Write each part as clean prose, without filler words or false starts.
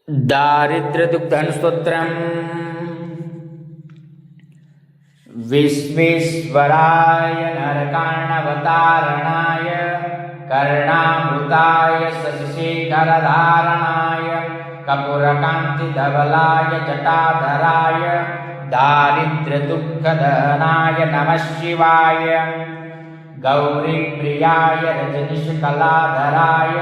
दारिद्र्यदुग्धस्तोत्रम् विश्वेश्वराय नरकार्णवतारणाय कर्णामृताय शशिशेखरधारणाय कपूरकान्तिधवलाय जटाधराय दारिद्र्यदुःखदहनाय नमः शिवाय गौरीप्रियाय रजनीशकलाधराय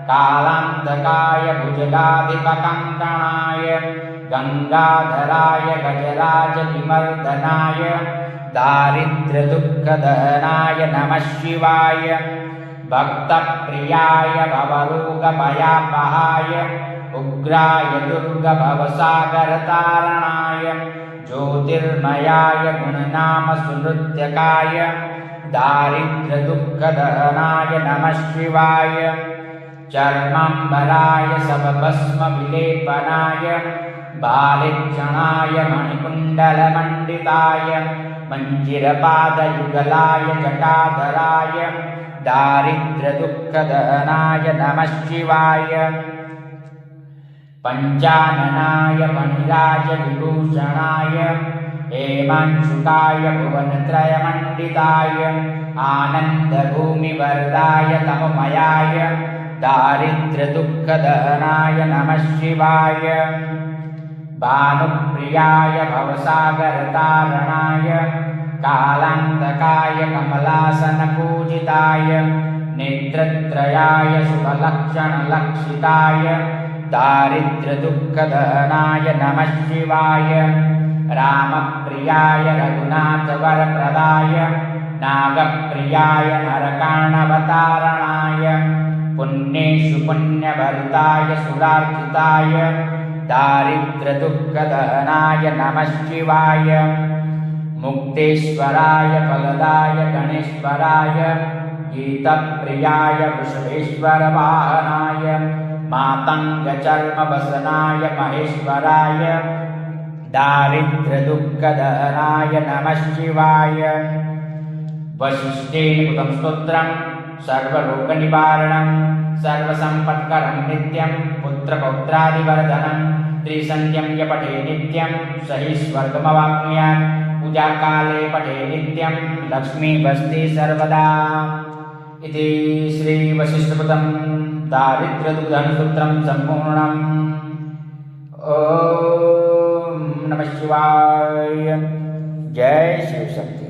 कालान्तकाय भुजगाधिपकङ्कणाय गंगाधराय गजराजनिमर्दनाय दारिद्र्यदुःखदहनाय नमः शिवाय भक्तप्रियाय भवरोगभयापहाय उग्राय दुर्गभवसागरतारणाय ज्योतिर्मयाय गुणनामसुनृत्यकाय दारिद्र्यदुःखदहनाय नमः शिवाय चर्माम्बराय सबभस्मविलेपनाय बालिक्षणाय मणिकुण्डलमण्डिताय मञ्जिरपादयुगलाय जटाधराय दारिद्र्यदुःखदहनाय नमः शिवाय पञ्चाननाय मणिराजविभूषणाय हेमांशुकाय भुवनत्रयमण्डिताय आनन्दभूमिवरदाय तममयाय दारिद्र्यदुःखदहनाय नमः शिवाय भानुप्रियाय भवसागरतारणाय कालान्तकाय कमलासनपूजिताय नेत्रत्रयाय शुभलक्षणलक्षिताय दारिद्र्यदुःखदहनाय नमः शिवाय रामप्रियाय रघुनाथवरप्रदाय नागप्रियाय नरकार्णवतारणाय पुण्येषु पुण्यभरिताय सुरार्चिताय दारिद्र्यदुःखदहनाय नमः शिवाय मुक्तेश्वराय फलदाय गणेश्वराय गीतप्रियाय वृषभेश्वरवाहनाय मातङ्गचर्मवसनाय महेश्वराय दारिद्र्यदुःखदहनाय नमः शिवाय वसिष्ठेन कृतं स्तोत्रं सर्वरोगनिवारणं सर्वसम्पत्करं नित्यं पुत्रपौत्रादिवर्धनं त्रिसन्ध्यं य पठे नित्यं स हि स्वर्गमवाप्नुयात् पूजाकाले पठे नित्यं लक्ष्मीवस्ति सर्वदा इति श्रीवसिष्ठकृतं दारिद्र्यदुःखस्तोत्रं सम्पूर्णम्। ॐ नमः शिवाय। जय शिवशक्ति।